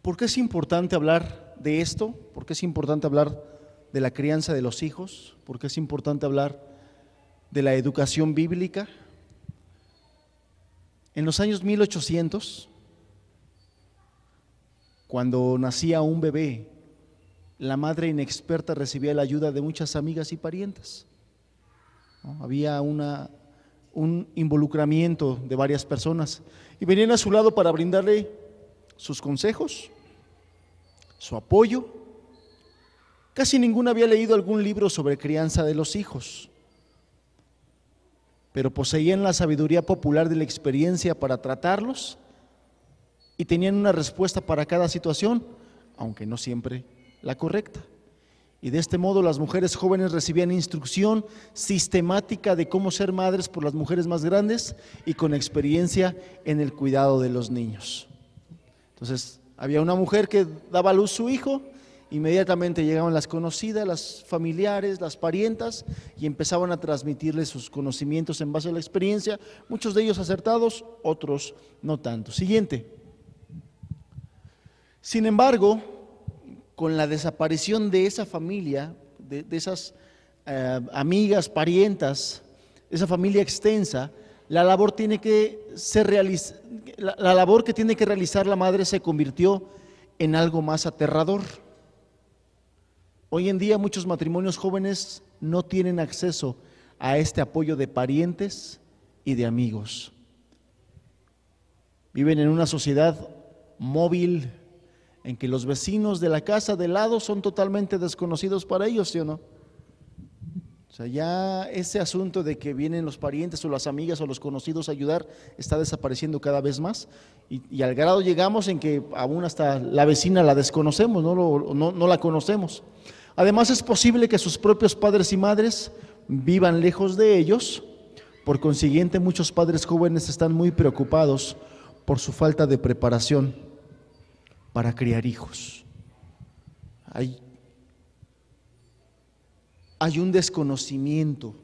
¿Por qué es importante hablar de esto? ¿Por qué es importante hablar de la crianza de los hijos? ¿Por qué es importante hablar de la educación bíblica? En los años 1800, cuando nacía un bebé, la madre inexperta recibía la ayuda de muchas amigas y parientes, ¿no? Había un involucramiento de varias personas y venían a su lado para brindarle sus consejos, su apoyo. Casi ninguna había leído algún libro sobre crianza de los hijos, pero poseían la sabiduría popular de la experiencia para tratarlos y tenían una respuesta para cada situación, aunque no siempre la correcta. Y de este modo las mujeres jóvenes recibían instrucción sistemática de cómo ser madres por las mujeres más grandes y con experiencia en el cuidado de los niños. Entonces, había una mujer que daba a luz su hijo, inmediatamente llegaban las conocidas, las familiares, las parientas y empezaban a transmitirle sus conocimientos en base a la experiencia, muchos de ellos acertados, otros no tanto. Siguiente. Sin embargo, con la desaparición de esa familia, de esas amigas, parientas, esa familia extensa, la labor que tiene que realizar la madre se convirtió en algo más aterrador. Hoy en día muchos matrimonios jóvenes no tienen acceso a este apoyo de parientes y de amigos. Viven en una sociedad móvil en que los vecinos de la casa de lado son totalmente desconocidos para ellos, ¿sí o no? O sea, ya ese asunto de que vienen los parientes o las amigas o los conocidos a ayudar está desapareciendo cada vez más y al grado llegamos en que aún hasta la vecina la desconocemos, no la conocemos. Además es posible que sus propios padres y madres vivan lejos de ellos, por consiguiente muchos padres jóvenes están muy preocupados por su falta de preparación para criar hijos. Hay un desconocimiento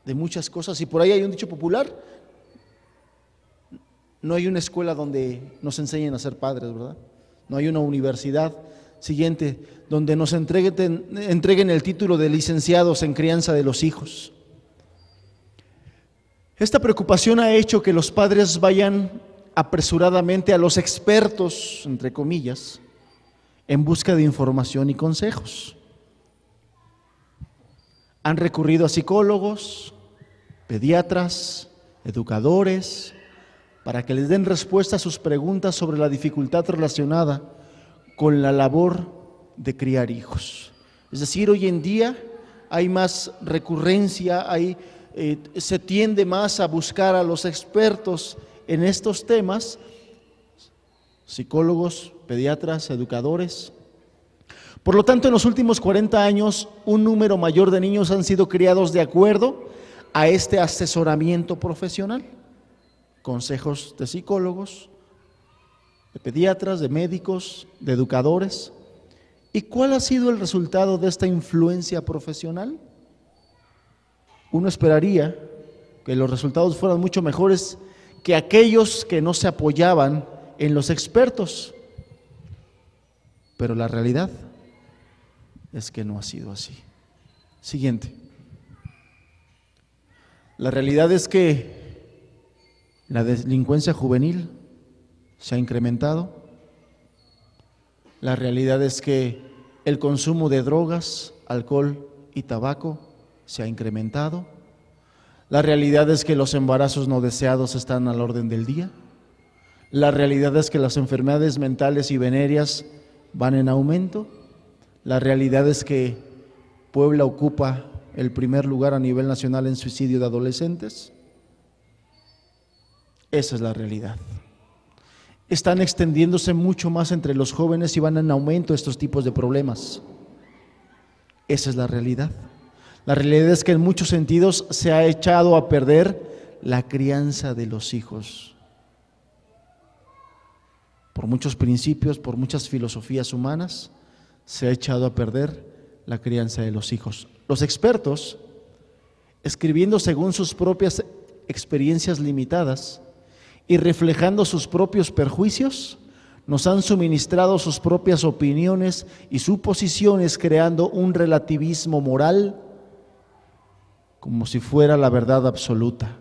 de muchas cosas y por ahí hay un dicho popular: no hay una escuela donde nos enseñen a ser padres, ¿verdad? No hay una universidad, siguiente, donde nos entreguen el título de licenciados en crianza de los hijos. Esta preocupación ha hecho que los padres vayan apresuradamente a los expertos, entre comillas, en busca de información y consejos. Han recurrido a psicólogos, pediatras, educadores, para que les den respuesta a sus preguntas sobre la dificultad relacionada con la labor de criar hijos. Es decir, hoy en día hay más recurrencia, se tiende más a buscar a los expertos en estos temas, psicólogos, pediatras, educadores. Por lo tanto, en los últimos 40 años, un número mayor de niños han sido criados de acuerdo a este asesoramiento profesional, consejos de psicólogos, de pediatras, de médicos, de educadores. ¿Y cuál ha sido el resultado de esta influencia profesional? Uno esperaría que los resultados fueran mucho mejores que aquellos que no se apoyaban en los expertos, pero la realidad es que no ha sido así. Siguiente. La realidad es que la delincuencia juvenil se ha incrementado. La realidad es que el consumo de drogas, alcohol y tabaco se ha incrementado. La realidad es que los embarazos no deseados están al orden del día. La realidad es que las enfermedades mentales y venéreas van en aumento. La realidad es que Puebla ocupa el primer lugar a nivel nacional en suicidio de adolescentes. Esa es la realidad. Están extendiéndose mucho más entre los jóvenes y van en aumento estos tipos de problemas. Esa es la realidad. La realidad es que en muchos sentidos se ha echado a perder la crianza de los hijos. Por muchos principios, por muchas filosofías humanas, se ha echado a perder la crianza de los hijos. Los expertos, escribiendo según sus propias experiencias limitadas y reflejando sus propios perjuicios, nos han suministrado sus propias opiniones y suposiciones, creando un relativismo moral como si fuera la verdad absoluta.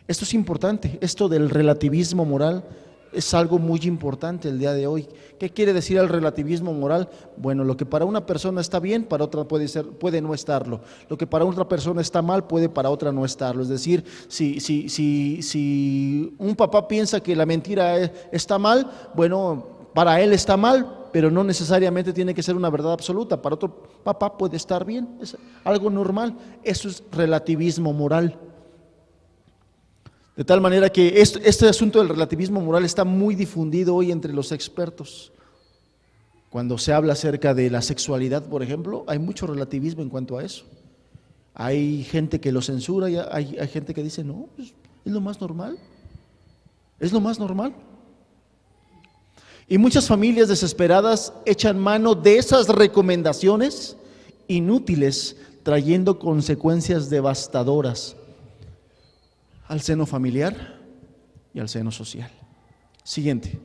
Esto es importante, esto del relativismo moral es algo muy importante el día de hoy. ¿Qué quiere decir el relativismo moral? Bueno, lo que para una persona está bien, para otra puede no estarlo. Lo que para otra persona está mal, puede para otra no estarlo. Es decir, si un papá piensa que la mentira está mal, bueno, para él está mal, pero no necesariamente tiene que ser una verdad absoluta. Para otro papá puede estar bien, es algo normal. Eso es relativismo moral. De tal manera que este asunto del relativismo moral está muy difundido hoy entre los expertos. Cuando se habla acerca de la sexualidad, por ejemplo, hay mucho relativismo en cuanto a eso. Hay gente que lo censura y hay gente que dice, no, pues, es lo más normal. Es lo más normal. Y muchas familias desesperadas echan mano de esas recomendaciones inútiles, trayendo consecuencias devastadoras al seno familiar y al seno social. Siguiente.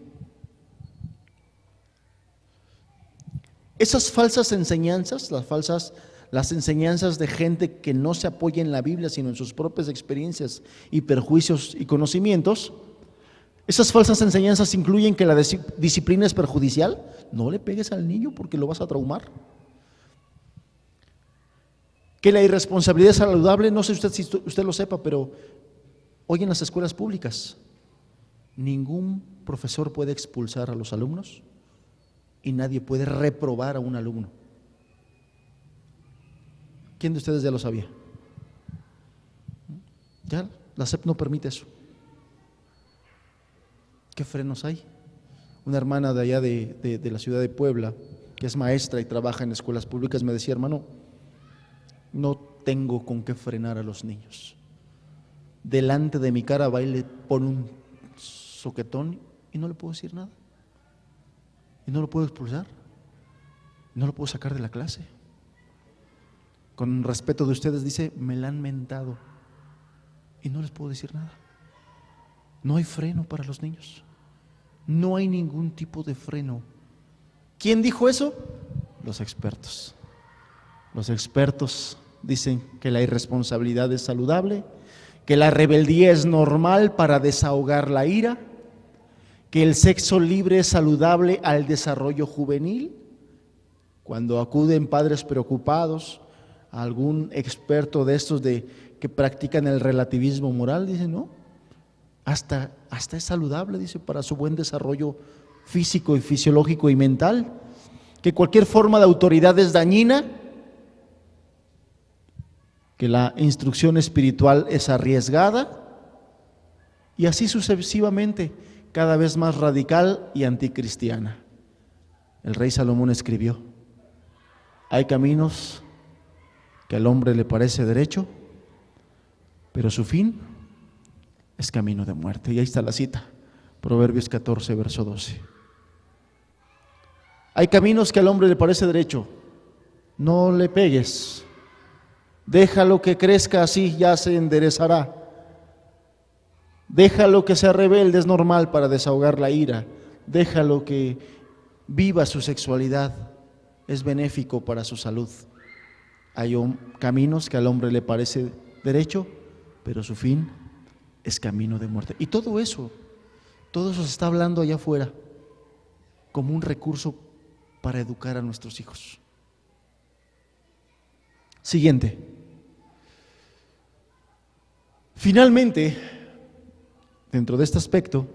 Esas falsas enseñanzas, las enseñanzas de gente que no se apoya en la Biblia, sino en sus propias experiencias y perjuicios y conocimientos, esas falsas enseñanzas incluyen que la disciplina es perjudicial. No le pegues al niño porque lo vas a traumar. Que la irresponsabilidad es saludable, no sé si usted lo sepa, pero hoy en las escuelas públicas ningún profesor puede expulsar a los alumnos y nadie puede reprobar a un alumno. ¿Quién de ustedes ya lo sabía? Ya la SEP no permite eso. ¿Qué frenos hay? Una hermana de allá de la ciudad de Puebla, que es maestra y trabaja en escuelas públicas, me decía, hermano, no tengo con qué frenar a los niños. Delante de mi cara va y le pone un soquetón y no le puedo decir nada. Y no lo puedo expulsar. No lo puedo sacar de la clase. Con respeto de ustedes dice, me la han mentado y no les puedo decir nada. No hay freno para los niños. No hay ningún tipo de freno. ¿Quién dijo eso? Los expertos. Los expertos dicen que la irresponsabilidad es saludable, que la rebeldía es normal para desahogar la ira, que el sexo libre es saludable al desarrollo juvenil. Cuando acuden padres preocupados a algún experto de estos que practican el relativismo moral, dicen, no, hasta es saludable, dice, para su buen desarrollo físico y fisiológico y mental, que cualquier forma de autoridad es dañina, que la instrucción espiritual es arriesgada y así sucesivamente, cada vez más radical y anticristiana. El rey Salomón escribió, hay caminos que al hombre le parece derecho, pero su fin es camino de muerte. Y ahí está la cita, Proverbios 14, verso 12. Hay caminos que al hombre le parece derecho, no le pegues, déjalo que crezca, así ya se enderezará. Déjalo que sea rebelde, es normal para desahogar la ira. Déjalo que viva su sexualidad, es benéfico para su salud. Hay caminos que al hombre le parece derecho, pero su fin es camino de muerte. Y todo eso se está hablando allá afuera como un recurso para educar a nuestros hijos. Siguiente. Finalmente, dentro de este aspecto,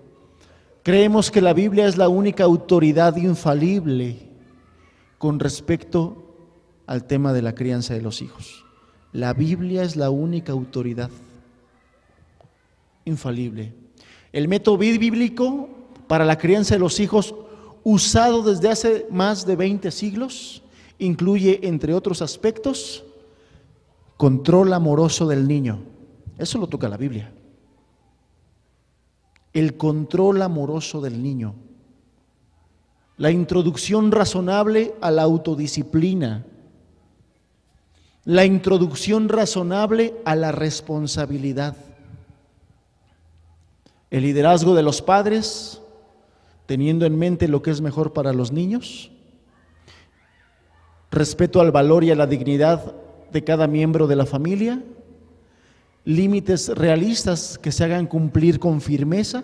creemos que la Biblia es la única autoridad infalible con respecto al tema de la crianza de los hijos. La Biblia es la única autoridad infalible. El método bíblico para la crianza de los hijos, usado desde hace más de 20 siglos, incluye, entre otros aspectos, control amoroso del niño. Eso lo toca la Biblia. El control amoroso del niño. La introducción razonable a la autodisciplina. La introducción razonable a la responsabilidad. El liderazgo de los padres, teniendo en mente lo que es mejor para los niños, respeto al valor y a la dignidad de cada miembro de la familia, límites realistas que se hagan cumplir con firmeza,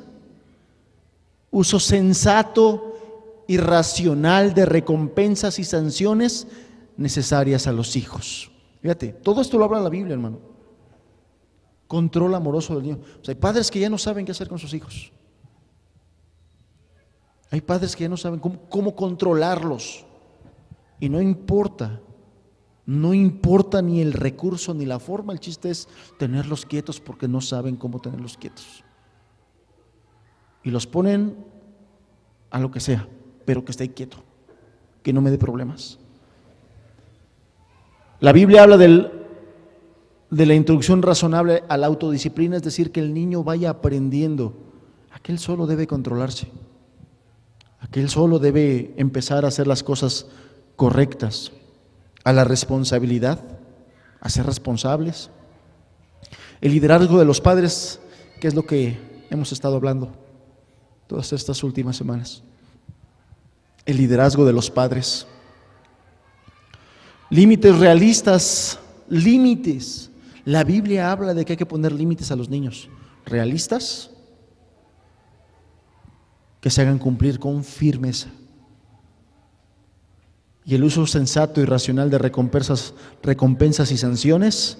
uso sensato y racional de recompensas y sanciones necesarias a los hijos. Fíjate, todo esto lo habla la Biblia, hermano. Control amoroso del niño. O sea, hay padres que ya no saben qué hacer con sus hijos. Hay padres que ya no saben cómo controlarlos. Y no importa ni el recurso ni la forma, el chiste es tenerlos quietos porque no saben cómo tenerlos quietos. Y los ponen a lo que sea, pero que esté quieto, que no me dé problemas. La Biblia habla de la introducción razonable a la autodisciplina, es decir, que el niño vaya aprendiendo a que él solo debe controlarse, a que él solo debe empezar a hacer las cosas correctas, a la responsabilidad, a ser responsables. El liderazgo de los padres, que es lo que hemos estado hablando todas estas últimas semanas. El liderazgo de los padres. Límites realistas, límites. La Biblia habla de que hay que poner límites a los niños. Realistas, que se hagan cumplir con firmeza. Y el uso sensato y racional de recompensas y sanciones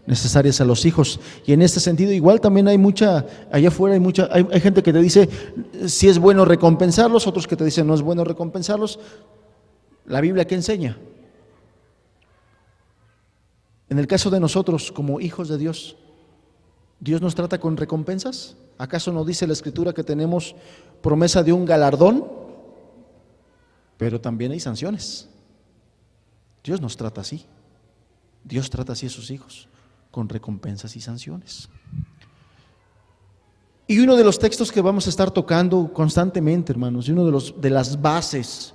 necesarias a los hijos. Y en este sentido igual también hay mucha, allá afuera hay gente que te dice si es bueno recompensarlos, otros que te dicen no es bueno recompensarlos. ¿La Biblia qué enseña? En el caso de nosotros como hijos de Dios, ¿Dios nos trata con recompensas? ¿Acaso no dice la Escritura que tenemos promesa de un galardón? Pero también hay sanciones. Dios nos trata así. Dios trata así a sus hijos, con recompensas y sanciones. Y uno de los textos que vamos a estar tocando constantemente, hermanos, y uno de las bases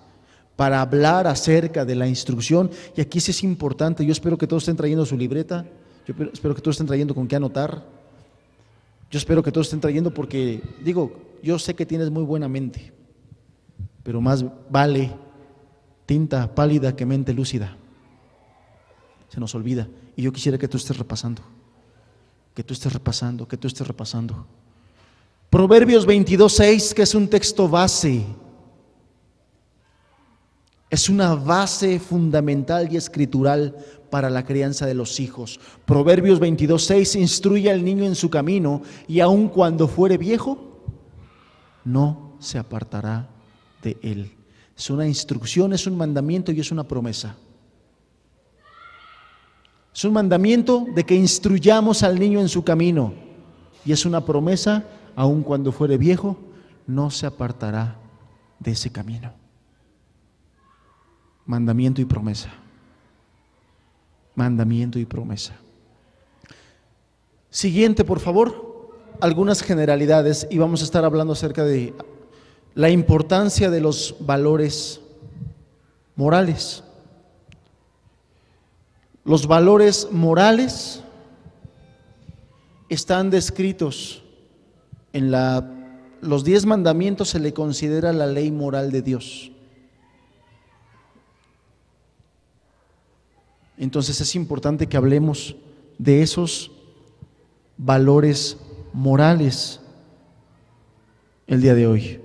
para hablar acerca de la instrucción, y aquí sí es importante, yo espero que todos estén trayendo su libreta, yo espero que todos estén trayendo con qué anotar, yo espero que todos estén trayendo porque, yo sé que tienes muy buena mente, pero más vale tinta pálida que mente lúcida. Se nos olvida. Y yo quisiera que tú estés repasando. Proverbios 22:6, que es un texto base. Es una base fundamental y escritural para la crianza de los hijos. Proverbios 22:6, instruye al niño en su camino y aun cuando fuere viejo, no se apartará de él. Es una instrucción, es un mandamiento y es una promesa. Es un mandamiento de que instruyamos al niño en su camino y es una promesa, aun cuando fuere viejo, no se apartará de ese camino. Mandamiento y promesa. Mandamiento y promesa. Siguiente, por favor, algunas generalidades y vamos a estar hablando acerca de la importancia de los valores morales. Los valores morales están descritos en los 10 mandamientos, se le considera la ley moral de Dios. Entonces es importante que hablemos de esos valores morales el día de hoy.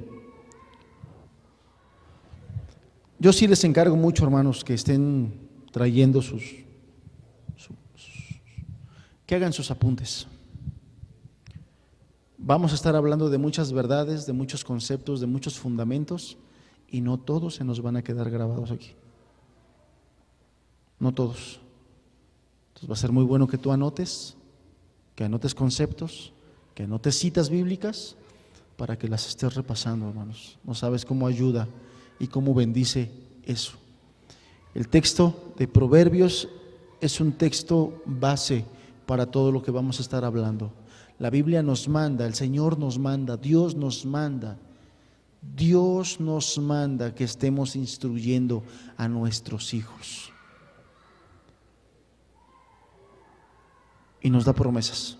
Yo sí les encargo mucho, hermanos, que estén trayendo que hagan sus apuntes. Vamos a estar hablando de muchas verdades, de muchos conceptos, de muchos fundamentos, y no todos se nos van a quedar grabados aquí. No todos. Entonces va a ser muy bueno que tú anotes conceptos, que anotes citas bíblicas, para que las estés repasando, hermanos. No sabes cómo ayuda y cómo bendice eso. El texto de Proverbios es un texto base para todo lo que vamos a estar hablando. La Biblia nos manda, el Señor nos manda, Dios nos manda que estemos instruyendo a nuestros hijos. Y nos da promesas.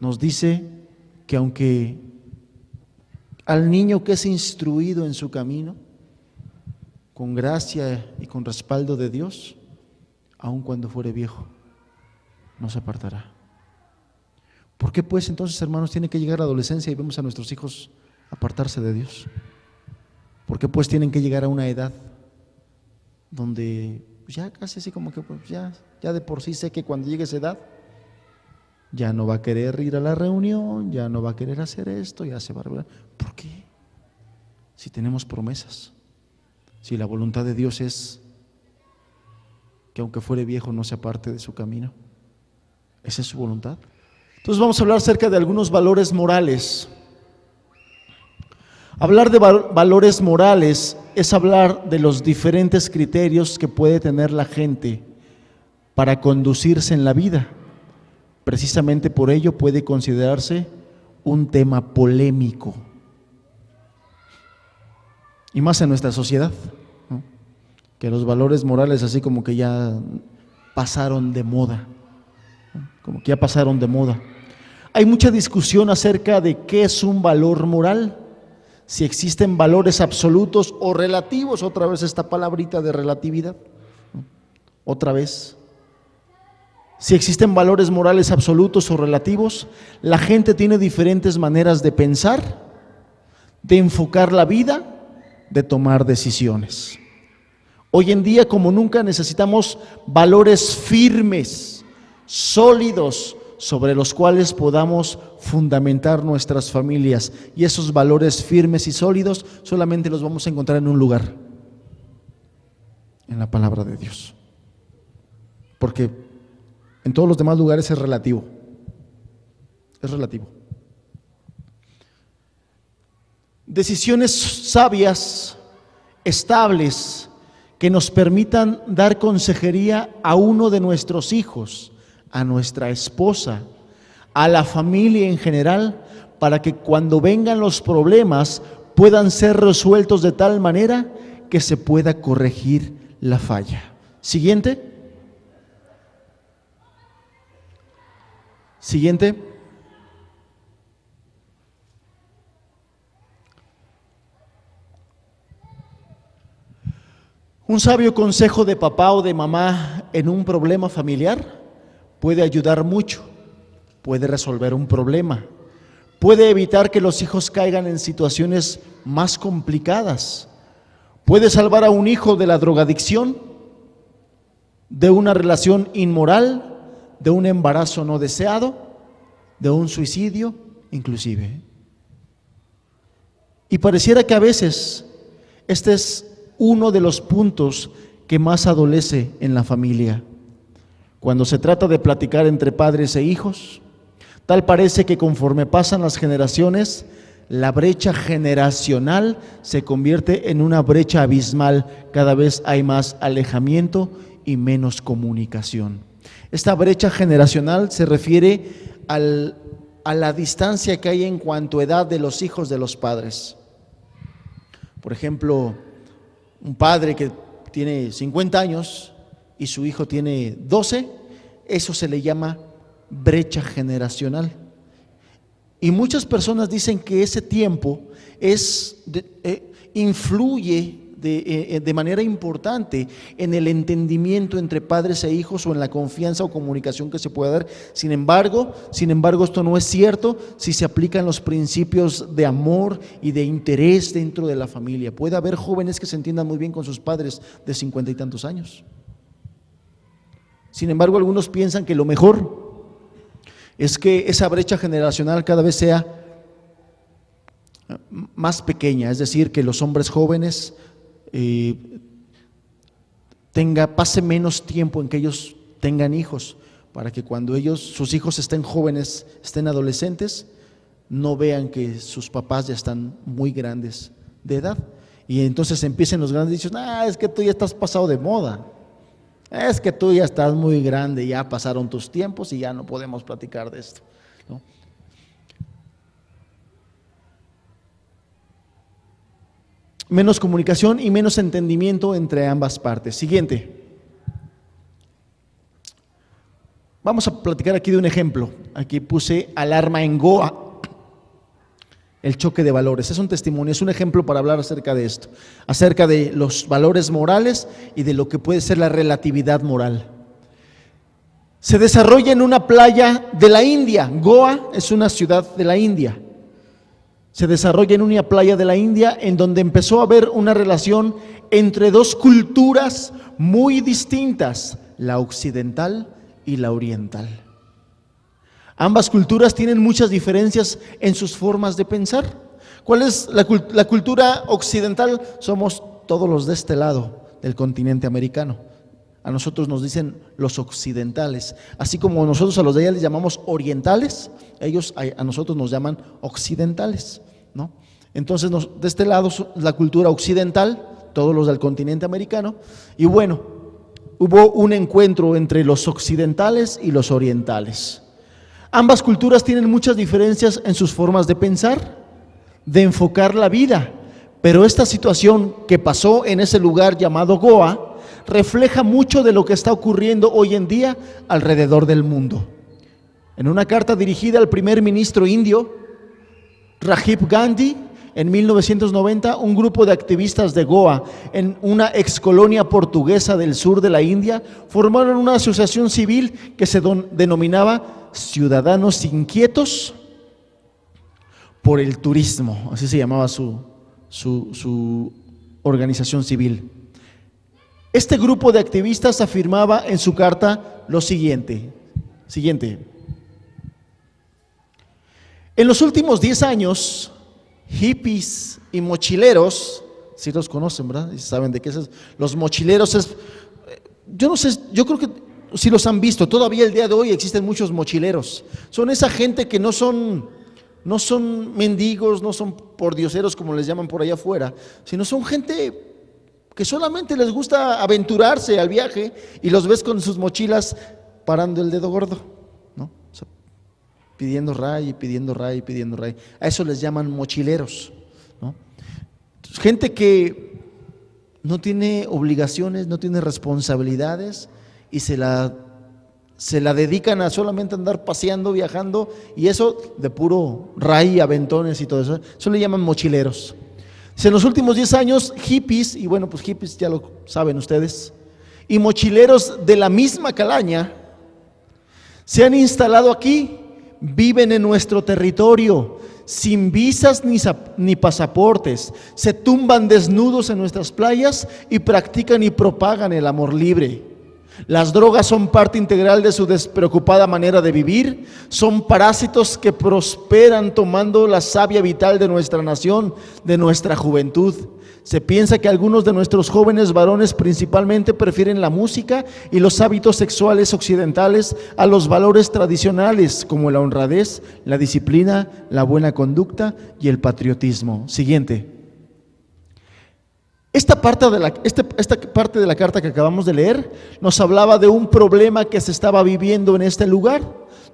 Nos dice que aunque Al niño que es instruido en su camino, con gracia y con respaldo de Dios, aun cuando fuere viejo, no se apartará. ¿Por qué pues entonces, hermanos, tiene que llegar la adolescencia y vemos a nuestros hijos apartarse de Dios? ¿Por qué pues tienen que llegar a una edad donde ya casi así como que pues ya de por sí sé que cuando llegue esa edad ya no va a querer ir a la reunión, ya no va a querer hacer esto, ya se va a revelar? ¿Por qué? Si tenemos promesas, si la voluntad de Dios es que aunque fuere viejo no se aparte de su camino, esa es su voluntad. Entonces vamos a hablar acerca de algunos valores morales. Hablar de valores morales es hablar de los diferentes criterios que puede tener la gente para conducirse en la vida. Precisamente por ello puede considerarse un tema polémico, y más en nuestra sociedad, ¿no? Que los valores morales así como que ya pasaron de moda, ¿no? Como que ya pasaron de moda. Hay mucha discusión acerca de qué es un valor moral, si existen valores absolutos o relativos, otra vez esta palabrita de relatividad, ¿no? Otra vez. Si existen valores morales absolutos o relativos, la gente tiene diferentes maneras de pensar, de enfocar la vida, de tomar decisiones. Hoy en día, como nunca, necesitamos valores firmes, sólidos, sobre los cuales podamos fundamentar nuestras familias. Y esos valores firmes y sólidos solamente los vamos a encontrar en un lugar: en la palabra de Dios. Porque en todos los demás lugares es relativo. Es relativo. Decisiones sabias, estables, que nos permitan dar consejería a uno de nuestros hijos, a nuestra esposa, a la familia en general, para que cuando vengan los problemas puedan ser resueltos de tal manera que se pueda corregir la falla. Siguiente. Siguiente. Un sabio consejo de papá o de mamá en un problema familiar puede ayudar mucho, puede resolver un problema, puede evitar que los hijos caigan en situaciones más complicadas, puede salvar a un hijo de la drogadicción, de una relación inmoral, de un embarazo no deseado, de un suicidio inclusive. Y pareciera que a veces este es uno de los puntos que más adolece en la familia. Cuando se trata de platicar entre padres e hijos, tal parece que conforme pasan las generaciones, la brecha generacional se convierte en una brecha abismal. Cada vez hay más alejamiento y menos comunicación. Esta brecha generacional se refiere a la distancia que hay en cuanto a edad de los hijos de los padres. Por ejemplo, un padre que tiene 50 años y su hijo tiene 12, eso se le llama brecha generacional. Y muchas personas dicen que ese tiempo influye de manera importante en el entendimiento entre padres e hijos o en la confianza o comunicación que se puede dar. Sin embargo, esto no es cierto si se aplican los principios de amor y de interés dentro de la familia. Puede haber jóvenes que se entiendan muy bien con sus padres de 50 y tantos años. Sin embargo, algunos piensan que lo mejor es que esa brecha generacional cada vez sea más pequeña, es decir, que los hombres jóvenes pase menos tiempo en que ellos tengan hijos, para que cuando sus hijos estén jóvenes, estén adolescentes, no vean que sus papás ya están muy grandes de edad. Y entonces empiecen los grandes y dicen: es que tú ya estás pasado de moda, es que tú ya estás muy grande, ya pasaron tus tiempos y ya no podemos platicar de esto, ¿no? Menos comunicación y menos entendimiento entre ambas partes. Siguiente. Vamos a platicar aquí de un ejemplo. Aquí puse alarma en Goa. El choque de valores. Es un testimonio, es un ejemplo para hablar acerca de esto, acerca de los valores morales y de lo que puede ser la relatividad moral. Se desarrolla en una playa de la India. Goa es una ciudad de la India. Se desarrolla en una playa de la India en donde empezó a haber una relación entre dos culturas muy distintas, la occidental y la oriental. Ambas culturas tienen muchas diferencias en sus formas de pensar. ¿Cuál es la cultura occidental? Somos todos los de este lado del continente americano. A nosotros nos dicen los occidentales, así como nosotros a los de allá les llamamos orientales, ellos a nosotros nos llaman occidentales, ¿no? Entonces de este lado la cultura occidental, todos los del continente americano, y bueno, hubo un encuentro entre los occidentales y los orientales. Ambas culturas tienen muchas diferencias en sus formas de pensar, de enfocar la vida, pero esta situación que pasó en ese lugar llamado Goa refleja mucho de lo que está ocurriendo hoy en día alrededor del mundo. En una carta dirigida al primer ministro indio, Rajiv Gandhi, en 1990, un grupo de activistas de Goa, en una excolonia portuguesa del sur de la India, formaron una asociación civil que se denominaba Ciudadanos Inquietos por el Turismo, así se llamaba su organización civil. Este grupo de activistas afirmaba en su carta lo siguiente. En los últimos 10 años, hippies y mochileros, si los conocen, ¿verdad? Y saben de qué es. Los mochileros yo no sé, yo creo que si los han visto, todavía el día de hoy existen muchos mochileros. Son esa gente que no son mendigos, no son pordioseros como les llaman por allá afuera, sino son gente que solamente les gusta aventurarse al viaje y los ves con sus mochilas parando el dedo gordo, ¿no? O sea, pidiendo ray, pidiendo ray, pidiendo ray. A eso les llaman mochileros, ¿no? Gente que no tiene obligaciones, no tiene responsabilidades y se la dedican a solamente andar paseando, viajando, y eso de puro ray, aventones y todo eso. Eso le llaman mochileros. En los últimos 10 años, hippies, y bueno, pues hippies ya lo saben ustedes, y mochileros de la misma calaña se han instalado aquí, viven en nuestro territorio, sin visas ni pasaportes, se tumban desnudos en nuestras playas y practican y propagan el amor libre. Las drogas son parte integral de su despreocupada manera de vivir, son parásitos que prosperan tomando la savia vital de nuestra nación, de nuestra juventud. Se piensa que algunos de nuestros jóvenes varones principalmente prefieren la música y los hábitos sexuales occidentales a los valores tradicionales como la honradez, la disciplina, la buena conducta y el patriotismo. Siguiente. Esta parte de la carta que acabamos de leer nos hablaba de un problema que se estaba viviendo en este lugar,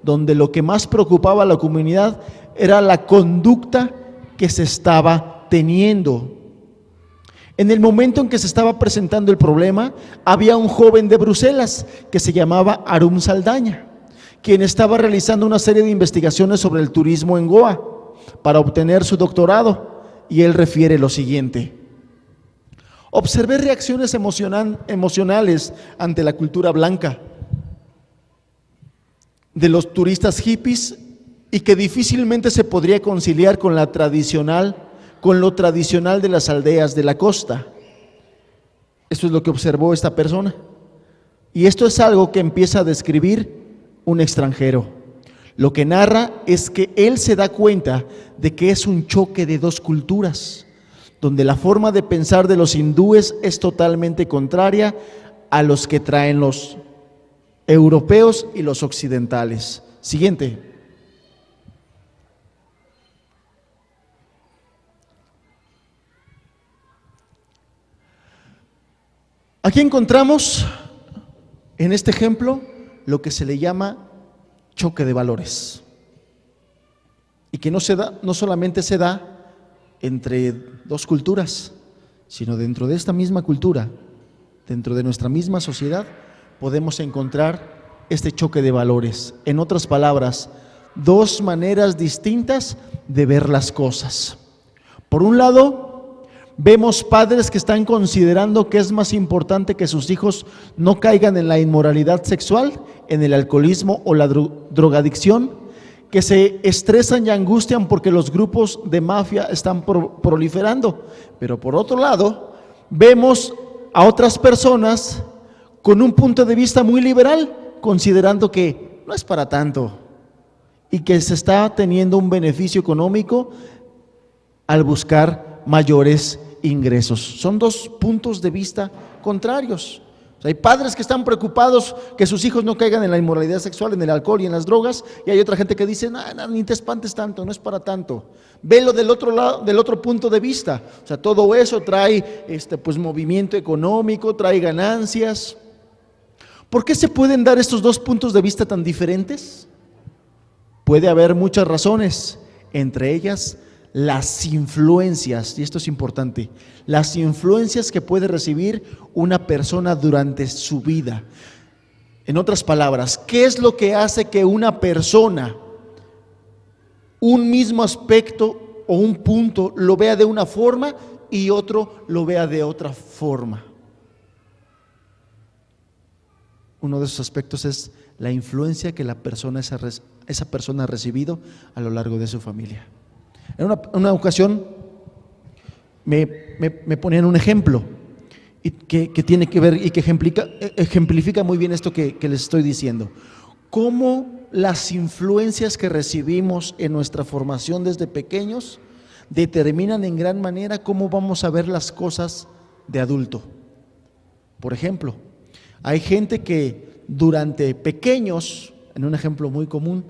donde lo que más preocupaba a la comunidad era la conducta que se estaba teniendo. En el momento en que se estaba presentando el problema, había un joven de Bruselas que se llamaba Arum Saldaña, quien estaba realizando una serie de investigaciones sobre el turismo en Goa para obtener su doctorado, y él refiere lo siguiente: observé reacciones emocionales ante la cultura blanca de los turistas hippies y que difícilmente se podría conciliar con lo tradicional de las aldeas de la costa. Esto es lo que observó esta persona. Y esto es algo que empieza a describir un extranjero. Lo que narra es que él se da cuenta de que es un choque de dos culturas, donde la forma de pensar de los hindúes es totalmente contraria a los que traen los europeos y los occidentales. Siguiente. Aquí encontramos en este ejemplo lo que se le llama choque de valores, y que no solamente se da entre dos culturas, sino dentro de esta misma cultura, dentro de nuestra misma sociedad, podemos encontrar este choque de valores. En otras palabras, dos maneras distintas de ver las cosas. Por un lado, vemos padres que están considerando que es más importante que sus hijos no caigan en la inmoralidad sexual, en el alcoholismo o la drogadicción, que se estresan y angustian porque los grupos de mafia están proliferando. Pero por otro lado, vemos a otras personas con un punto de vista muy liberal, considerando que no es para tanto y que se está teniendo un beneficio económico al buscar mayores ingresos. Son dos puntos de vista contrarios. O sea, hay padres que están preocupados que sus hijos no caigan en la inmoralidad sexual, en el alcohol y en las drogas, y hay otra gente que dice, no, ni te espantes tanto, no es para tanto. Velo del otro lado, del otro punto de vista. O sea, todo eso trae pues movimiento económico, trae ganancias. ¿Por qué se pueden dar estos dos puntos de vista tan diferentes? Puede haber muchas razones, entre ellas las influencias, y esto es importante, las influencias que puede recibir una persona durante su vida. En otras palabras, ¿qué es lo que hace que una persona, un mismo aspecto o un punto, lo vea de una forma y otro lo vea de otra forma? Uno de esos aspectos es la influencia que esa persona ha recibido a lo largo de su familia. En una ocasión me ponían un ejemplo que tiene que ver y que ejemplifica muy bien esto que les estoy diciendo. Cómo las influencias que recibimos en nuestra formación desde pequeños determinan en gran manera cómo vamos a ver las cosas de adulto. Por ejemplo, hay gente que durante pequeños, en un ejemplo muy común,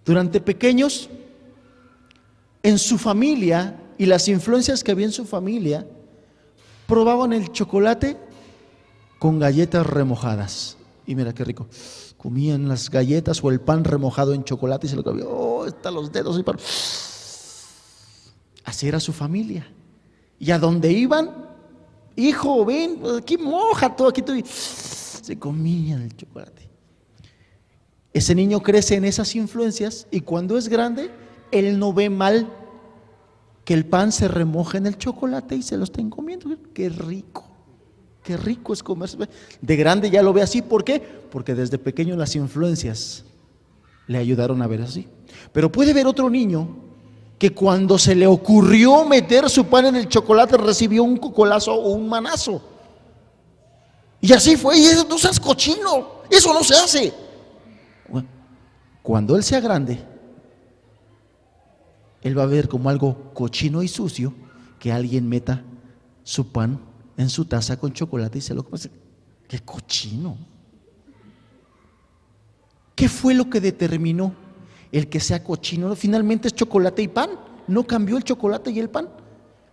durante pequeños, en su familia y las influencias que había en su familia, probaban el chocolate con galletas remojadas. Y mira qué rico. Comían las galletas o el pan remojado en chocolate y se lo comían. Oh, hasta los dedos. Así era su familia. Y a donde iban, hijo, ven, aquí moja todo, aquí todo. Se comían el chocolate. Ese niño crece en esas influencias y cuando es grande, él no ve mal que el pan se remoje en el chocolate y se lo estén comiendo. Qué rico es comerse. De grande ya lo ve así. ¿Por qué? Porque desde pequeño las influencias le ayudaron a ver así. Pero puede ver otro niño que cuando se le ocurrió meter su pan en el chocolate recibió un cocolazo o un manazo. Y así fue, y eso no seas cochino, eso no se hace. Bueno, cuando él sea grande, él va a ver como algo cochino y sucio que alguien meta su pan en su taza con chocolate y se lo come. ¡Qué cochino! ¿Qué fue lo que determinó el que sea cochino? Finalmente es chocolate y pan. No cambió el chocolate y el pan.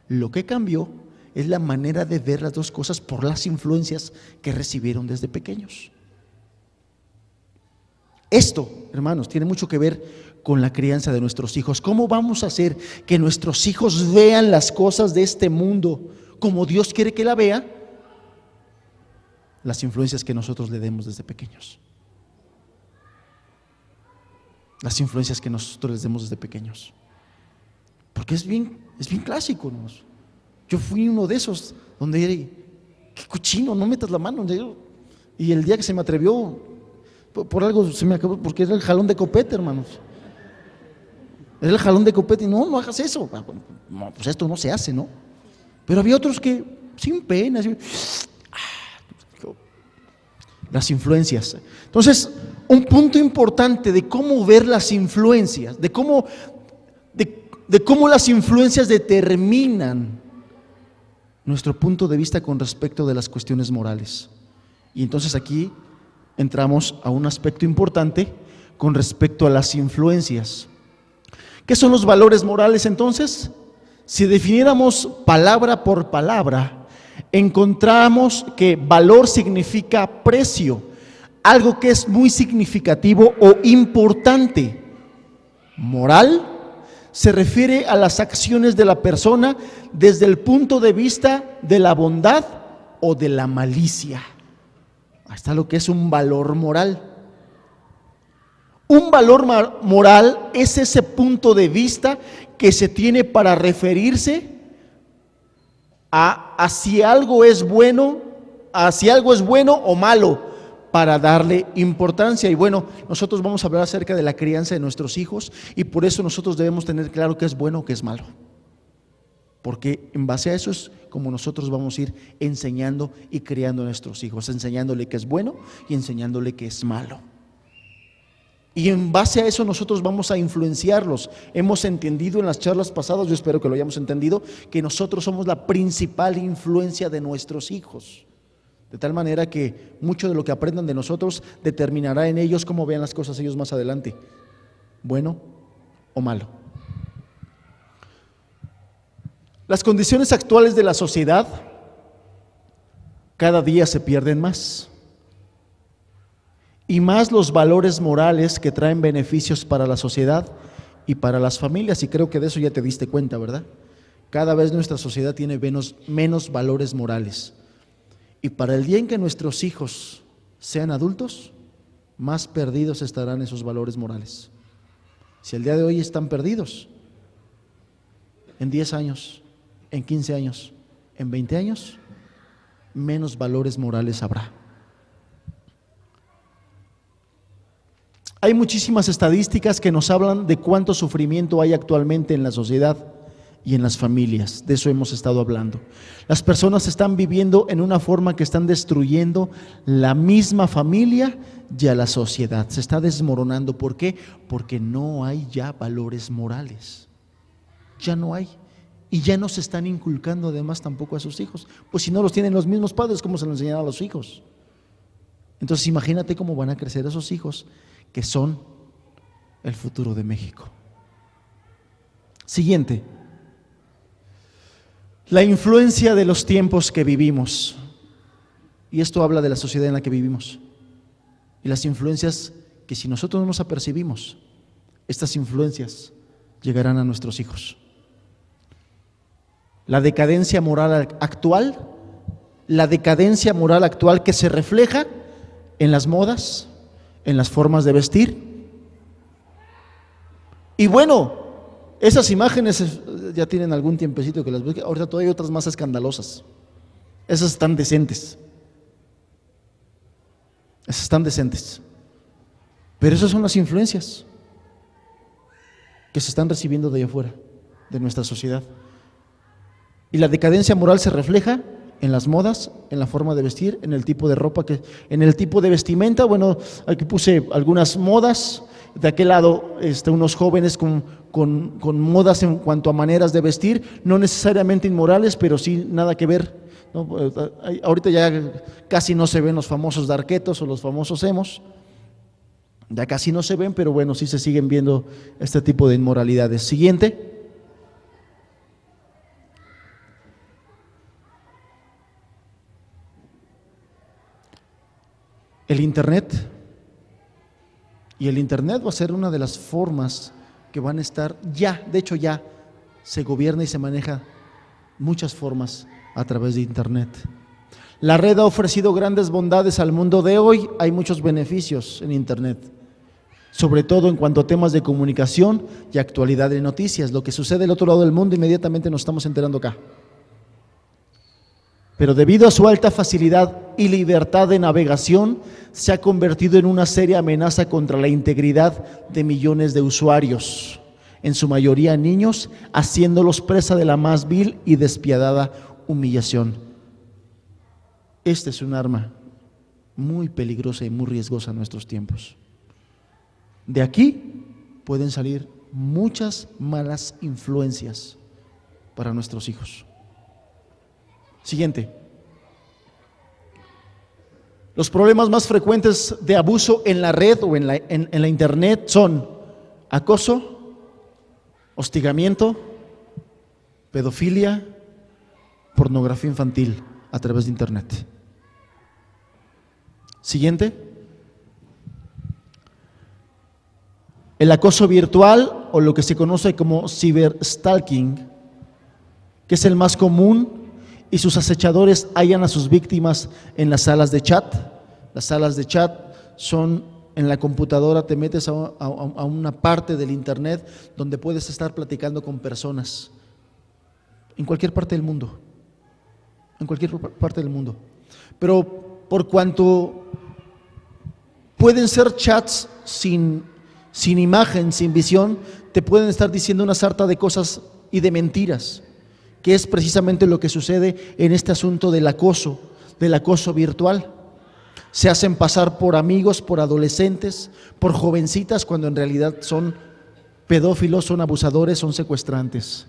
Lo que cambió es la manera de ver las dos cosas por las influencias que recibieron desde pequeños. Esto, hermanos, tiene mucho que ver con la crianza de nuestros hijos. ¿Cómo vamos a hacer que nuestros hijos vean las cosas de este mundo como Dios quiere que la vea? Las influencias que nosotros le demos desde pequeños. Las influencias que nosotros les demos desde pequeños. Porque es bien clásico, ¿no? Yo fui uno de esos donde era, qué cochino, no metas la mano. Y el día que se me atrevió, por algo se me acabó, porque era el jalón de copete, hermanos. Era el jalón de copete y no hagas eso. No, pues esto no se hace, ¿no? Pero había otros que sin pena, las influencias. Entonces, un punto importante de cómo ver las influencias, de cómo las influencias determinan nuestro punto de vista con respecto de las cuestiones morales. Y entonces aquí entramos a un aspecto importante con respecto a las influencias. ¿Qué son los valores morales entonces? Si definiéramos palabra por palabra, encontramos que valor significa precio, algo que es muy significativo o importante. Moral se refiere a las acciones de la persona desde el punto de vista de la bondad o de la malicia. Ahí está lo que es un valor moral. Un valor moral es ese punto de vista que se tiene para referirse a si algo es bueno, o malo, para darle importancia. Y bueno, nosotros vamos a hablar acerca de la crianza de nuestros hijos, y por eso nosotros debemos tener claro qué es bueno o qué es malo, porque en base a eso es como nosotros vamos a ir enseñando y criando a nuestros hijos, enseñándole qué es bueno y enseñándole qué es malo. Y en base a eso nosotros vamos a influenciarlos. Hemos entendido en las charlas pasadas, yo espero que lo hayamos entendido, que nosotros somos la principal influencia de nuestros hijos. De tal manera que mucho de lo que aprendan de nosotros determinará en ellos cómo vean las cosas ellos más adelante, bueno o malo. Las condiciones actuales de la sociedad cada día se pierden más. Y más los valores morales que traen beneficios para la sociedad y para las familias, y creo que de eso ya te diste cuenta, ¿verdad? Cada vez nuestra sociedad tiene menos valores morales, y para el día en que nuestros hijos sean adultos, más perdidos estarán esos valores morales. Si el día de hoy están perdidos, en 10 años, en 15 años, en 20 años, menos valores morales habrá. Hay muchísimas estadísticas que nos hablan de cuánto sufrimiento hay actualmente en la sociedad y en las familias. De eso hemos estado hablando. Las personas están viviendo en una forma que están destruyendo la misma familia y a la sociedad. Se está desmoronando. ¿Por qué? Porque no hay ya valores morales. Ya no hay. Y ya no se están inculcando además tampoco a sus hijos. Pues si no los tienen los mismos padres, ¿cómo se los enseñarán a los hijos? Entonces imagínate cómo van a crecer esos hijos, que son el futuro de México. Siguiente. La influencia de los tiempos que vivimos. Y esto habla de la sociedad en la que vivimos. Y las influencias que si nosotros no nos apercibimos, estas influencias llegarán a nuestros hijos. La decadencia moral actual que se refleja en las modas, en las formas de vestir. Y bueno, esas imágenes ya tienen algún tiempecito que las veo, ahorita todavía hay otras más escandalosas. Esas están decentes. Pero esas son las influencias que se están recibiendo de allá afuera, de nuestra sociedad. Y la decadencia moral se refleja en las modas, en la forma de vestir, en el tipo de ropa, en el tipo de vestimenta. Bueno, aquí puse algunas modas. De aquel lado, unos jóvenes con modas en cuanto a maneras de vestir, no necesariamente inmorales, pero sí nada que ver, ¿no? Ahorita ya casi no se ven los famosos darquetos o los famosos emos, ya casi no se ven, pero bueno, sí se siguen viendo este tipo de inmoralidades. Siguiente. El Internet. Y el Internet va a ser una de las formas que van a estar de hecho ya se gobierna y se maneja muchas formas a través de Internet. La red ha ofrecido grandes bondades al mundo de hoy. Hay muchos beneficios en Internet, sobre todo en cuanto a temas de comunicación y actualidad de noticias. Lo que sucede al otro lado del mundo inmediatamente nos estamos enterando acá. Pero debido a su alta facilidad y libertad de navegación, se ha convertido en una seria amenaza contra la integridad de millones de usuarios, en su mayoría niños, haciéndolos presa de la más vil y despiadada humillación. Este es un arma muy peligrosa y muy riesgosa en nuestros tiempos. De aquí pueden salir muchas malas influencias para nuestros hijos. Siguiente. Los problemas más frecuentes de abuso en la red o en la Internet son acoso, hostigamiento, pedofilia, pornografía infantil a través de Internet. Siguiente. El acoso virtual, o lo que se conoce como ciberstalking, que es el más común, y sus acechadores hallan a sus víctimas en las salas de chat. Las salas de chat son en la computadora, te metes a una parte del internet donde puedes estar platicando con personas en cualquier parte del mundo, en cualquier parte del mundo. Pero por cuanto pueden ser chats sin imagen, sin visión, te pueden estar diciendo una sarta de cosas y de mentiras, que es precisamente lo que sucede en este asunto del acoso virtual. Se hacen pasar por amigos, por adolescentes, por jovencitas, cuando en realidad son pedófilos, son abusadores, son secuestrantes.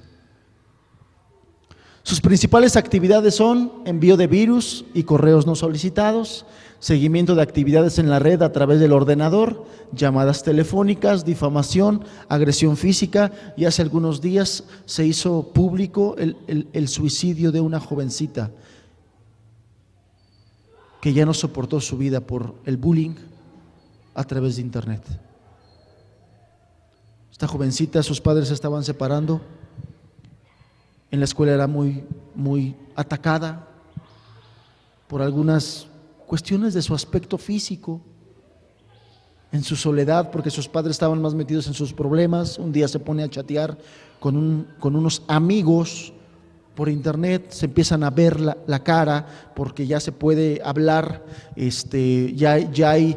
Sus principales actividades son envío de virus y correos no solicitados, seguimiento de actividades en la red a través del ordenador, llamadas telefónicas, difamación, agresión física, y hace algunos días se hizo público el suicidio de una jovencita que ya no soportó su vida por el bullying a través de internet. Esta jovencita, sus padres se estaban separando, en la escuela era muy atacada por algunas cuestiones de su aspecto físico, en su soledad, porque sus padres estaban más metidos en sus problemas. Un día se pone a chatear con unos amigos por internet, se empiezan a ver la cara, porque ya se puede hablar, ya hay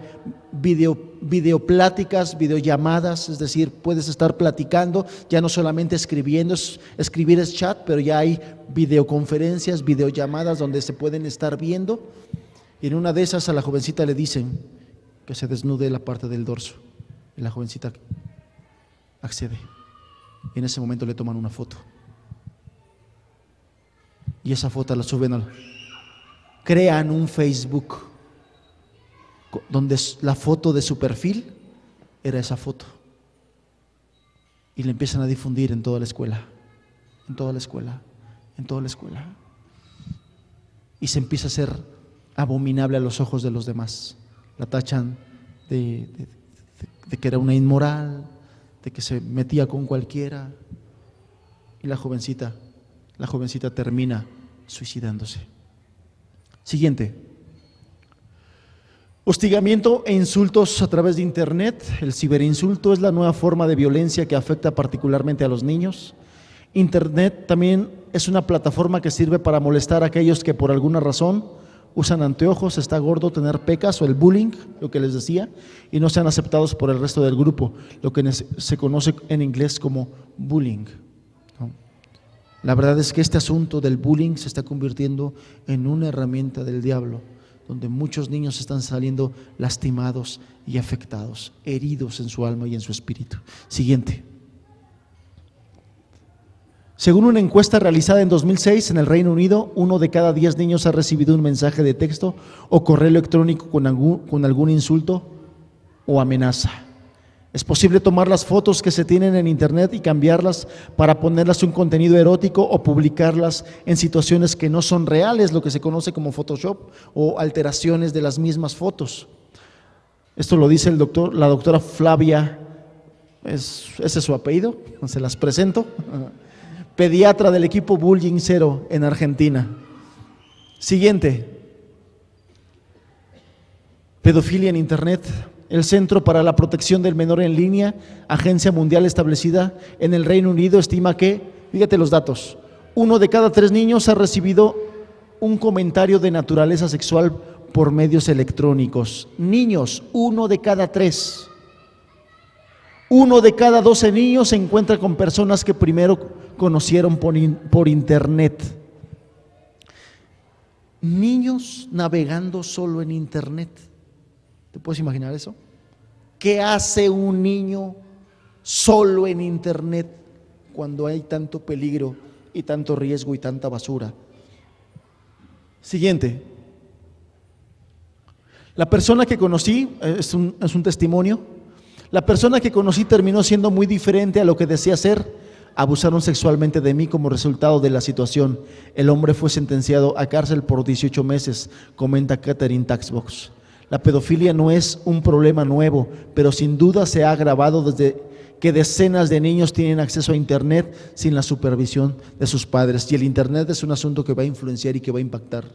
videopláticas, videollamadas, es decir, puedes estar platicando, ya no solamente escribiendo, escribir es chat, pero ya hay videoconferencias, videollamadas donde se pueden estar viendo, y en una de esas a la jovencita le dicen que se desnude la parte del dorso, y la jovencita accede, y en ese momento le toman una foto. Y esa foto la suben, crean un Facebook donde la foto de su perfil era esa foto, y la empiezan a difundir en toda la escuela, en toda la escuela, en toda la escuela, y se empieza a hacer abominable a los ojos de los demás. La tachan de que era una inmoral, de que se metía con cualquiera, y la jovencita termina suicidándose. Siguiente. Hostigamiento e insultos a través de internet. El ciberinsulto es la nueva forma de violencia que afecta particularmente a los niños. Internet también es una plataforma que sirve para molestar a aquellos que por alguna razón usan anteojos, está gordo, tener pecas o el bullying, lo que les decía, y no sean aceptados por el resto del grupo, lo que se conoce en inglés como bullying. La verdad es que este asunto del bullying se está convirtiendo en una herramienta del diablo, donde muchos niños están saliendo lastimados y afectados, heridos en su alma y en su espíritu. Siguiente. Según una encuesta realizada en 2006 en el Reino Unido, 1 de cada 10 niños ha recibido un mensaje de texto o correo electrónico con algún insulto o amenaza. Es posible tomar las fotos que se tienen en internet y cambiarlas para ponerlas un contenido erótico o publicarlas en situaciones que no son reales, lo que se conoce como Photoshop o alteraciones de las mismas fotos. Esto lo dice la doctora Flavia, ese es su apellido, se las presento, pediatra del equipo Bullying Cero en Argentina. Siguiente. Pedofilia en internet. El Centro para la Protección del Menor en Línea, agencia mundial establecida en el Reino Unido, estima que, fíjate los datos, 1 de cada 3 niños ha recibido un comentario de naturaleza sexual por medios electrónicos. Niños, 1 de cada 3. 1 de cada 12 niños se encuentra con personas que primero conocieron por internet. Niños navegando solo en internet. ¿Te puedes imaginar eso? ¿Qué hace un niño solo en internet cuando hay tanto peligro y tanto riesgo y tanta basura? Siguiente. La persona que conocí, es un testimonio, la persona que conocí terminó siendo muy diferente a lo que decía ser. Abusaron sexualmente de mí como resultado de la situación. El hombre fue sentenciado a cárcel por 18 meses, comenta Catherine Taxbox. La pedofilia no es un problema nuevo, pero sin duda se ha agravado desde que decenas de niños tienen acceso a internet sin la supervisión de sus padres. Y el internet es un asunto que va a influenciar y que va a impactar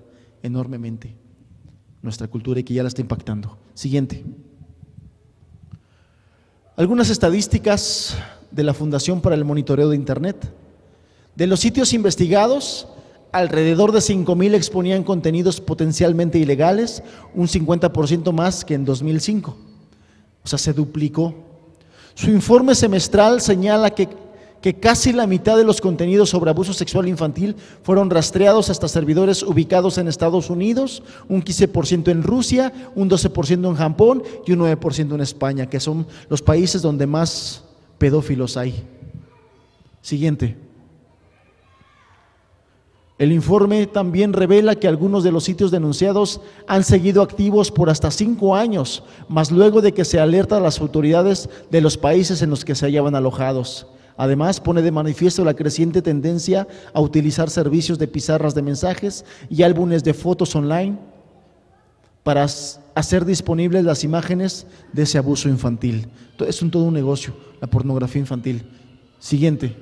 enormemente nuestra cultura y que ya la está impactando. Siguiente. Algunas estadísticas de la Fundación para el Monitoreo de Internet. De los sitios investigados, alrededor de 5,000 exponían contenidos potencialmente ilegales, un 50% más que en 2005. O sea, se duplicó. Su informe semestral señala que casi la mitad de los contenidos sobre abuso sexual infantil fueron rastreados hasta servidores ubicados en Estados Unidos, un 15% en Rusia, un 12% en Japón y un 9% en España, que son los países donde más pedófilos hay. Siguiente. El informe también revela que algunos de los sitios denunciados han seguido activos por hasta 5 años, más luego de que se alerta a las autoridades de los países en los que se hallaban alojados. Además, pone de manifiesto la creciente tendencia a utilizar servicios de pizarras de mensajes y álbumes de fotos online para hacer disponibles las imágenes de ese abuso infantil. Es todo un negocio, la pornografía infantil. Siguiente.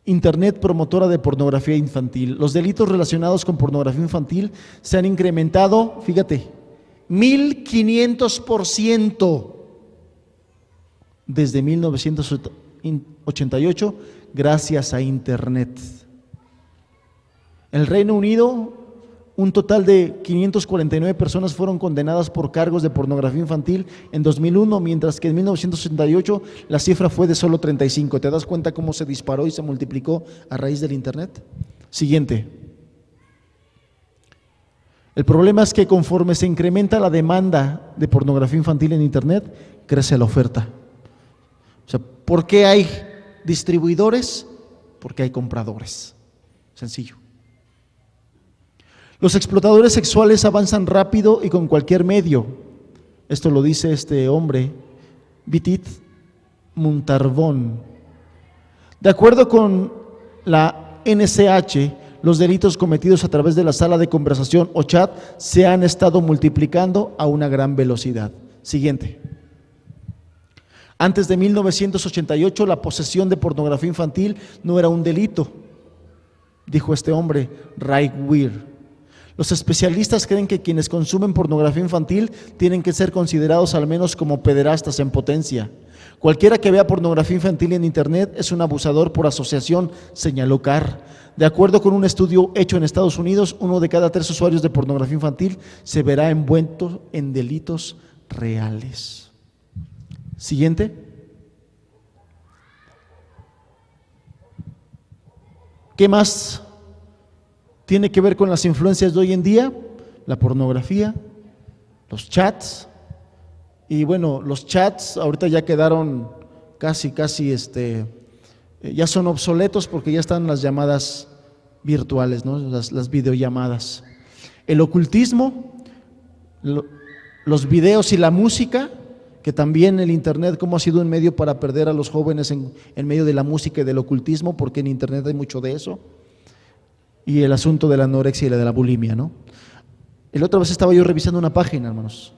Internet promotora de pornografía infantil. Los delitos relacionados con pornografía infantil se han incrementado, fíjate, 1500% desde 1988 gracias a Internet. En el Reino Unido, un total de 549 personas fueron condenadas por cargos de pornografía infantil en 2001, mientras que en 1968 la cifra fue de solo 35. ¿Te das cuenta cómo se disparó y se multiplicó a raíz del Internet? Siguiente. El problema es que conforme se incrementa la demanda de pornografía infantil en Internet, crece la oferta. O sea, ¿por qué hay distribuidores? Porque hay compradores. Sencillo. Los explotadores sexuales avanzan rápido y con cualquier medio. Esto lo dice este hombre, Vitit Muntarbón. De acuerdo con la NCH, los delitos cometidos a través de la sala de conversación o chat se han estado multiplicando a una gran velocidad. Siguiente. Antes de 1988, la posesión de pornografía infantil no era un delito, dijo este hombre, Ray Weir. Los especialistas creen que quienes consumen pornografía infantil tienen que ser considerados al menos como pederastas en potencia. Cualquiera que vea pornografía infantil en Internet es un abusador por asociación, señaló Carr. De acuerdo con un estudio hecho en Estados Unidos, 1 de cada 3 usuarios de pornografía infantil se verá envuelto en delitos reales. Siguiente. ¿Qué más tiene que ver con las influencias de hoy en día? La pornografía, los chats. Y bueno, los chats ahorita ya quedaron casi ya son obsoletos porque ya están las llamadas virtuales, ¿no? Las videollamadas. El ocultismo, los videos y la música, que también el Internet como ha sido un medio para perder a los jóvenes en medio de la música y del ocultismo, porque en Internet hay mucho de eso. Y el asunto de la anorexia y de la bulimia, ¿no? La otra vez estaba yo revisando una página, hermanos,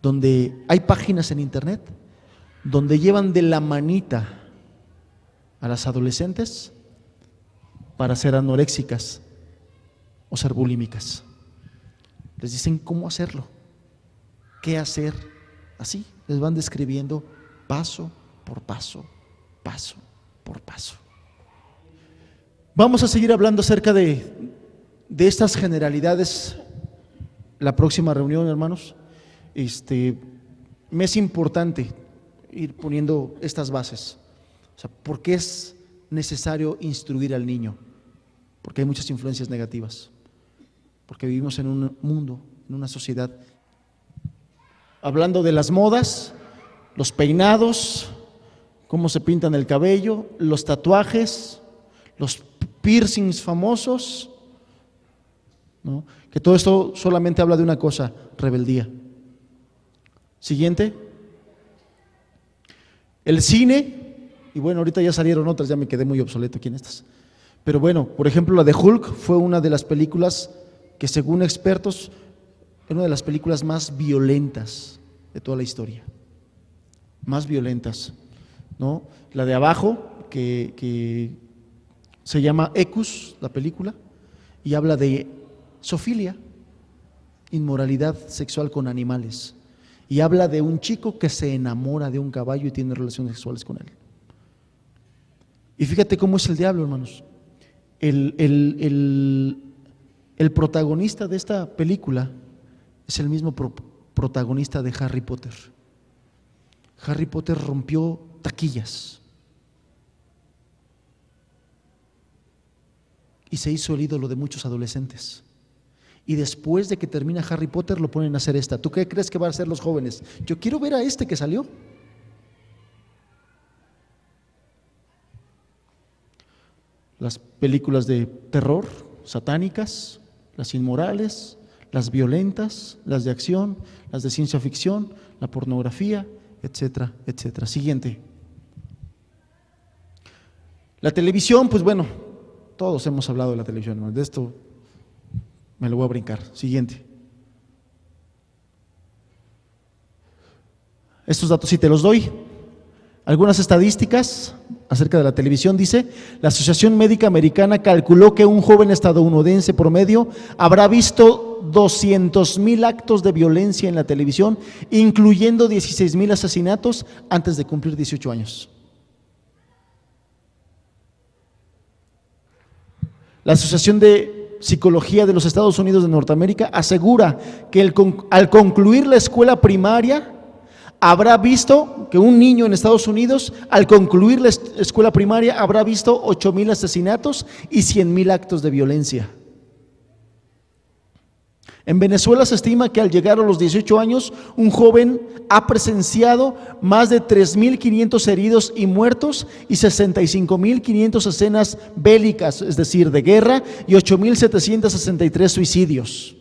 donde hay páginas en Internet donde llevan de la manita a las adolescentes para ser anoréxicas o ser bulímicas. Les dicen cómo hacerlo, qué hacer, así les van describiendo paso por paso, paso por paso. Vamos a seguir hablando acerca de estas generalidades la próxima reunión, hermanos. Me es importante ir poniendo estas bases. O sea, ¿por qué es necesario instruir al niño? Porque hay muchas influencias negativas. Porque vivimos en un mundo, en una sociedad. Hablando de las modas, los peinados, cómo se pintan el cabello, los tatuajes, los piercings famosos, ¿no? Que todo esto solamente habla de una cosa: rebeldía. Siguiente. El cine, y bueno, ahorita ya salieron otras, ya me quedé muy obsoleto aquí en estas. Pero bueno, por ejemplo, la de Hulk fue una de las películas que, según expertos, es una de las películas más violentas de toda la historia. Más violentas, ¿no? La de abajo, que se llama Ecus, la película, y habla de zoofilia, inmoralidad sexual con animales. Y habla de un chico que se enamora de un caballo y tiene relaciones sexuales con él. Y fíjate cómo es el diablo, hermanos. El protagonista de esta película es el mismo protagonista de Harry Potter. Harry Potter rompió taquillas y se hizo el ídolo de muchos adolescentes. Y después de que termina Harry Potter lo ponen a hacer esta. ¿Tú qué crees que van a hacer los jóvenes? Yo quiero ver a este que salió. Las películas de terror, satánicas, las inmorales, las violentas, las de acción, las de ciencia ficción, la pornografía, etcétera, etcétera. Siguiente. La televisión, pues bueno, todos hemos hablado de la televisión, de esto me lo voy a brincar. Siguiente. Estos datos sí te los doy. Algunas estadísticas acerca de la televisión. Dice, la Asociación Médica Americana calculó que un joven estadounidense promedio habrá visto 200,000 actos de violencia en la televisión, incluyendo 16,000 asesinatos antes de cumplir 18 años. La Asociación de Psicología de los Estados Unidos de Norteamérica asegura que al concluir la escuela primaria, habrá visto que un niño en Estados Unidos, al concluir la escuela primaria, habrá visto 8,000 asesinatos y 100,000 actos de violencia. En Venezuela se estima que al llegar a los 18 años, un joven ha presenciado más de 3,500 heridos y muertos y 65,500 escenas bélicas, es decir, de guerra, y 8,763 suicidios.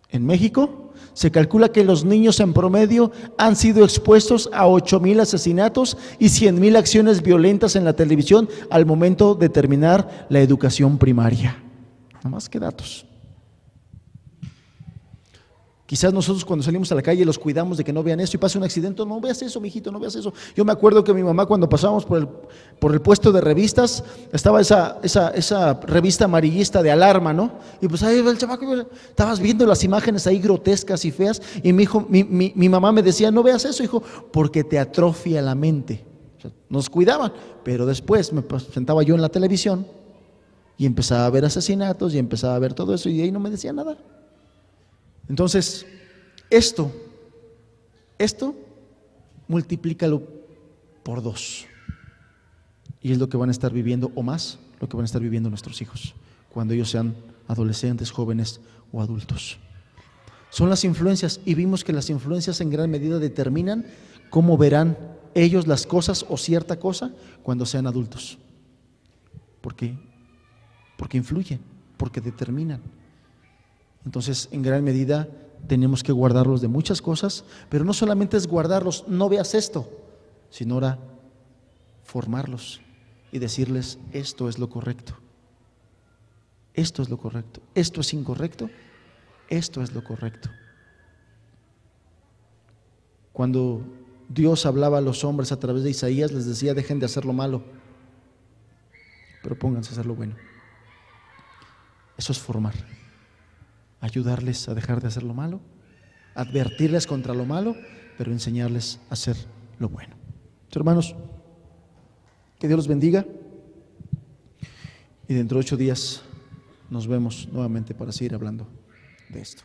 En México se calcula que los niños en promedio han sido expuestos a 8,000 asesinatos y 100,000 acciones violentas en la televisión al momento de terminar la educación primaria. No más que datos. Quizás nosotros cuando salimos a la calle los cuidamos de que no vean eso y pasa un accidente. No veas eso, mijito, no veas eso. Yo me acuerdo que mi mamá, cuando pasábamos por el puesto de revistas, estaba esa revista amarillista de Alarma, ¿no? Y pues ahí el chamaco, estabas viendo las imágenes ahí grotescas y feas, y mi mamá me decía, no veas eso, hijo, porque te atrofia la mente. O sea, nos cuidaban, pero después me sentaba yo en la televisión y empezaba a ver asesinatos y empezaba a ver todo eso, y ahí no me decía nada. Entonces, esto, multiplícalo por 2. Y es lo que van a estar viviendo, o más, lo que van a estar viviendo nuestros hijos, cuando ellos sean adolescentes, jóvenes o adultos. Son las influencias, y vimos que las influencias en gran medida determinan cómo verán ellos las cosas o cierta cosa cuando sean adultos. ¿Por qué? Porque influyen, porque determinan. Entonces, en gran medida tenemos que guardarlos de muchas cosas, pero no solamente es guardarlos, no veas esto, sino ahora formarlos y decirles, esto es lo correcto, esto es lo correcto, esto es incorrecto, esto es lo correcto. Cuando Dios hablaba a los hombres a través de Isaías, les decía, dejen de hacer lo malo, pero pónganse a hacer lo bueno. Eso es formar. Ayudarles a dejar de hacer lo malo, advertirles contra lo malo, pero enseñarles a hacer lo bueno. Hermanos, que Dios los bendiga, y dentro de 8 días nos vemos nuevamente para seguir hablando de esto.